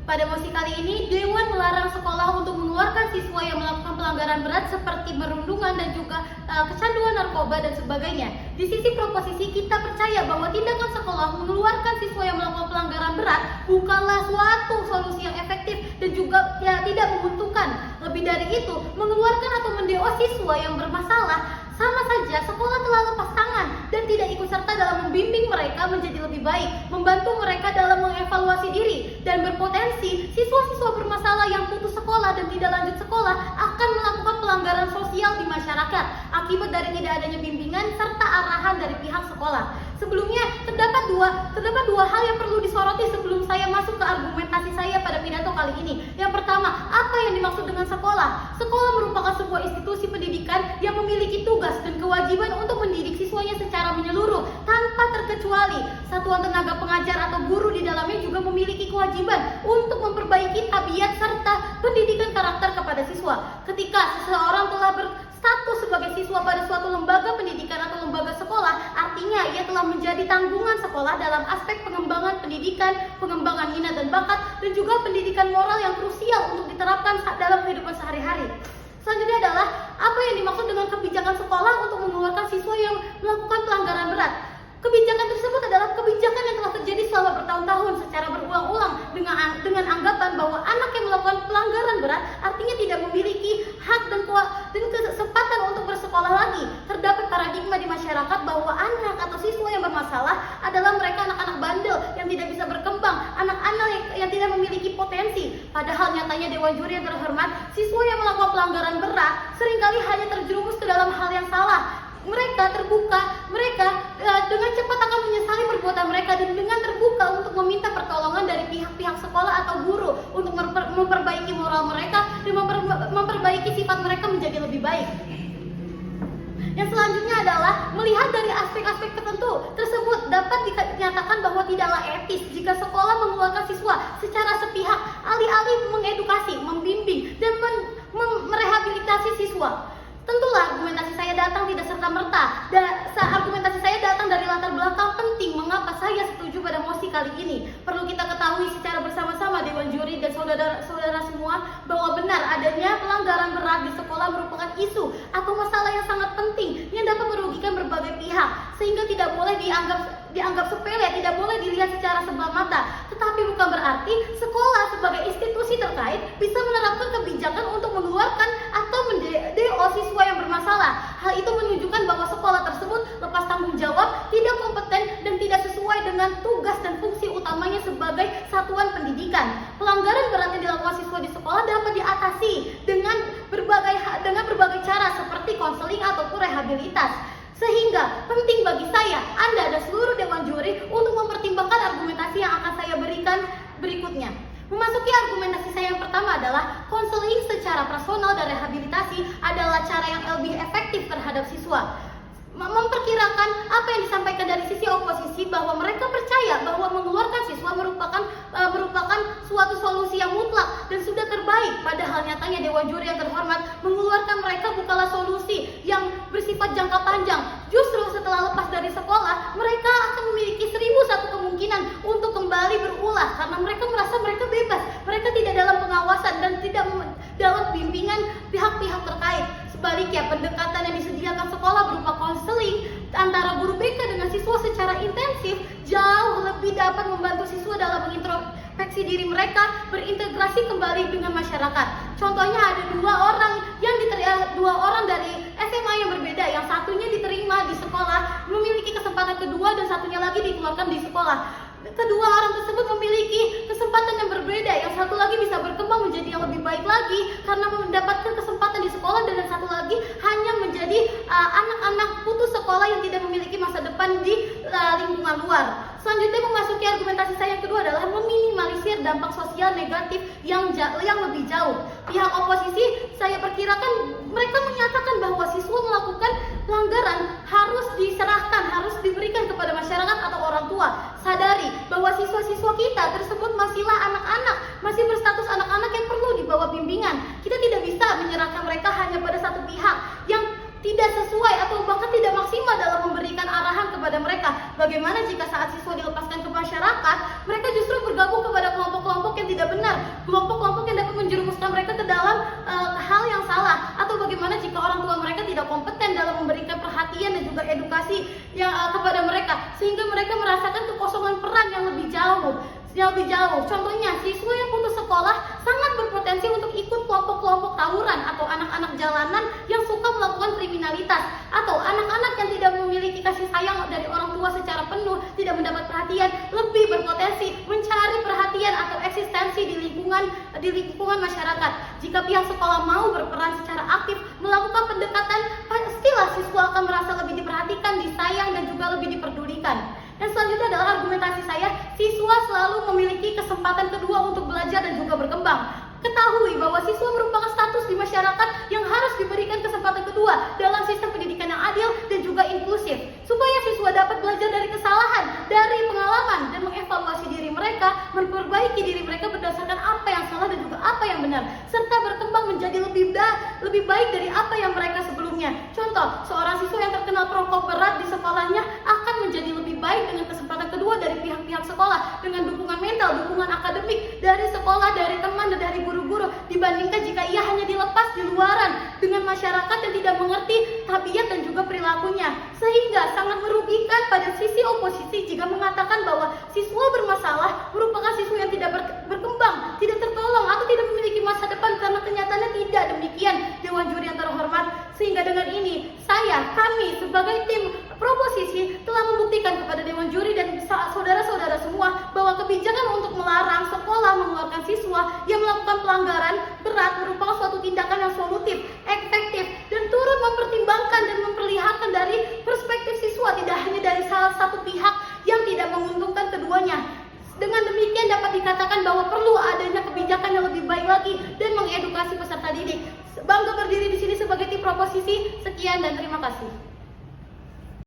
Pada mosi kali ini, Dewan melarang sekolah untuk mengeluarkan siswa yang melakukan pelanggaran berat seperti merundungan dan juga kecanduan narkoba dan sebagainya. Di sisi proposisi, kita percaya bahwa tindakan sekolah mengeluarkan siswa yang melakukan pelanggaran berat bukanlah suatu solusi yang efektif dan juga tidak menguntungkan. Lebih dari itu, mengeluarkan atau mendeo siswa yang bermasalah sama saja sekolah telah lepas tangan dan tidak ikut serta dalam membimbing mereka menjadi lebih baik, membantu mereka dalam mengevaluasi diri, dan berpotensi siswa-siswa bermasalah yang putus sekolah dan tidak lanjut sekolah akan melakukan pelanggaran sosial di masyarakat akibat dari tidak adanya bimbingan serta arahan dari pihak sekolah. Sebelumnya, terdapat dua hal yang perlu disoroti sebelum saya masuk ke argumentasi saya pada pidato kali ini. Yang pertama, apa yang dimaksud dengan sekolah? Sekolah merupakan sebuah institusi pendidikan yang memiliki tugas dan kewajiban untuk mendidik siswanya secara menyeluruh tanpa terkecuali. Satuan tenaga pengajar atau guru di dalamnya juga memiliki kewajiban untuk memperbaiki tabiat serta pendidikan karakter kepada siswa. Ketika seseorang telah berstatus sebagai siswa pada suatu lembaga pendidikan atau lembaga sekolah, artinya ia telah menjadi tanggungan sekolah dalam aspek pengembangan pendidikan, pengembangan minat dan bakat, dan juga pendidikan moral yang krusial untuk diterapkan dalam kehidupan sehari-hari. Selanjutnya adalah apa yang dimaksud dengan kebijakan sekolah untuk mengeluarkan siswa yang melakukan pelanggaran berat. Kebijakan tersebut adalah kebijakan yang telah terjadi selama bertahun-tahun secara berulang-ulang dengan anggapan bahwa anak yang melakukan pelanggaran berat artinya tidak memiliki hak dan kesempatan untuk bersekolah lagi. Terdapat paradigma di masyarakat bahwa anak atau siswa yang bermasalah adalah mereka anak-anak bandel yang tidak bisa berkembang, anak-anak yang tidak memiliki potensi. Padahal nyatanya Dewan Juri yang terhormat, siswa yang melakukan pelanggaran berat seringkali hanya terjerumus ke dalam hal yang salah. Mereka dengan cepat akan menyesali perbuatan mereka dan dengan terbuka untuk meminta pertolongan dari pihak-pihak sekolah atau guru untuk memperbaiki moral mereka dan memperbaiki sifat mereka menjadi lebih baik. Yang selanjutnya adalah melihat dari aspek-aspek tertentu tersebut dapat dinyatakan bahwa tidaklah etis jika sekolah mengeluarkan siswa secara sepihak alih-alih mengedukasi, membimbing, dan merehabilitasi siswa. Tentulah argumentasi saya datang tidak serta-merta. Argumentasi saya datang dari latar belakang penting mengapa saya setuju pada mosi kali ini. Perlu kita ketahui secara bersama-sama Dewan Juri dan saudara-saudara semua bahwa benar adanya pelanggaran berat di sekolah merupakan isu atau masalah yang sangat penting yang dapat merugikan berbagai pihak, sehingga tidak boleh dianggap sepele, tidak boleh dilihat secara sebelah mata. Tetapi bukan berarti sekolah sebagai institusi terkait bisa menerapkan kebijakan untuk mengeluarkan atau mendeo siswa yang bermasalah. Hal itu menunjukkan bahwa sekolah tersebut lepas tanggung jawab, tidak kompeten, dan tidak sesuai dengan tugas dan fungsi utamanya sebagai satuan pendidikan. Pelanggaran berat yang dilakukan siswa di sekolah dapat diatasi dengan berbagai cara seperti konseling ataupun rehabilitas. Sehingga penting bagi saya, Anda dan seluruh Dewan Juri untuk mempertimbangkan argumentasi yang akan saya berikan berikutnya. Memasuki argumentasi saya yang pertama adalah konseling secara personal dan rehabilitasi adalah cara yang lebih efektif terhadap siswa. Memperkirakan apa yang disampaikan dari sisi oposisi bahwa mereka percaya bahwa mengeluarkan siswa merupakan suatu solusi yang mutlak dan sudah terbaik. Padahal nyatanya Dewan Juri yang terhormat, mengeluarkan mereka bukanlah solusi yang bersifat jangka panjang. Justru setelah lepas dari sekolah, mereka akan memiliki 1001 kemungkinan untuk kembali berulah karena mereka merasa mereka bebas. Mereka tidak dalam pengawasan dan tidak dalam bimbingan pihak-pihak terkait. Sebaliknya, pendekatan yang disediakan sekolah berupa konseling antara guru BK dengan siswa secara intensif jauh lebih dapat membantu siswa dalam mengintrospeksi diri mereka, berintegrasi kembali dengan masyarakat. Contohnya ada dua orang dari SMA yang berbeda, yang satunya diterima di sekolah, memiliki kesempatan kedua, dan satunya lagi dikeluarkan di sekolah. Kedua orang tersebut memiliki kesempatan yang berbeda. Yang satu lagi bisa berkembang menjadi yang lebih baik lagi karena mendapatkan kesempatan di sekolah, dan yang satu lagi hanya menjadi anak-anak putus sekolah yang tidak memiliki masa depan di lingkungan luar. Selanjutnya, memasuki argumentasi saya yang kedua adalah meminimalisir dampak sosial negatif yang lebih jauh. Pihak oposisi saya perkirakan mereka menyatakan bahwa siswa melakukan pelanggaran harus diserahkan, harus diberikan kepada masyarakat atau orang tua. Sadari bahwa siswa-siswa kita tersebut masihlah anak-anak, masih berstatus anak-anak yang perlu dibawa bimbingan. Kita tidak bisa menyerahkan mereka hanya pada satu pihak yang tidak sesuai atau bahkan tidak maksimal dalam memberikan arahan kepada mereka. Bagaimana jika saat siswa dilepaskan ke masyarakat, mereka justru bergabung kepada kelompok-kelompok yang tidak benar, kelompok-kelompok yang dapat menjerumuskan mereka ke dalam hal yang salah, atau bagaimana jika orang tua mereka tidak kompeten dalam memberikan perhatian dan juga edukasi yang kepada mereka, sehingga mereka merasakan kekosongan peran yang lebih jauh. Contohnya, siswa yang putus sekolah sangat berpotensi untuk ikut kelompok-kelompok tawuran atau anak-anak jalanan yang suka melakukan kriminalitas, atau anak-anak yang tidak memiliki kasih sayang dari orang tua secara penuh, tidak mendapat perhatian, lebih berpotensi mencari perhatian atau eksistensi di lingkungan masyarakat. Jika pihak sekolah mau berperan secara aktif melakukan pendekatan, pastilah siswa akan merasa lebih diperhatikan, disayang, dan juga lebih diperdulikan. Dan selanjutnya adalah argumentasi saya, siswa selalu memiliki kesempatan kedua untuk belajar dan juga berkembang. Ketahui bahwa siswa merupakan status di masyarakat yang harus diberikan kesempatan kedua dalam sistem pendidikan yang adil dan juga inklusif, supaya siswa dapat belajar dari kesalahan, dari pengalaman, dan mengevaluasi diri mereka, memperbaiki diri mereka berdasarkan apa yang salah dan juga apa yang benar, serta berkembang menjadi lebih baik dari apa yang mereka sebelumnya. Contoh, seorang siswa yang terkena perokok berat di sekolahnya akan menjadi lebih baik dengan kesempatan kedua dari pihak-pihak sekolah, dengan dukungan mental, dukungan akademik dari sekolah, dari teman, dan dari guru-guru, dibandingkan jika ia hanya dilepas di luaran dengan masyarakat yang tidak mengerti tabiat dan juga perilakunya. Sehingga sangat merugikan pada sisi oposisi jika mengatakan bahwa siswa bermasalah merupakan siswa yang tidak berkembang, tidak tertolong, atau tidak memiliki masa depan, karena kenyataannya tidak demikian, Dewan Juri yang terhormat. Sehingga dengan ini kami sebagai tim proposisi telah membuktikan kepada Dewan Juri dan saudara-saudara semua bahwa kebijakan untuk melarang sekolah mengeluarkan siswa yang melakukan pelanggaran berat merupakan suatu tindakan yang solutif, efektif, dan turut mempertimbangkan dan memperlihatkan dari perspektif siswa, tidak hanya dari salah satu pihak yang tidak menguntungkan keduanya. Dengan demikian dapat dikatakan bahwa perlu adanya kebijakan yang lebih baik lagi dan mengedukasi peserta didik. Bangga berdiri di sini sebagai tim proposisi. Sekian dan terima kasih.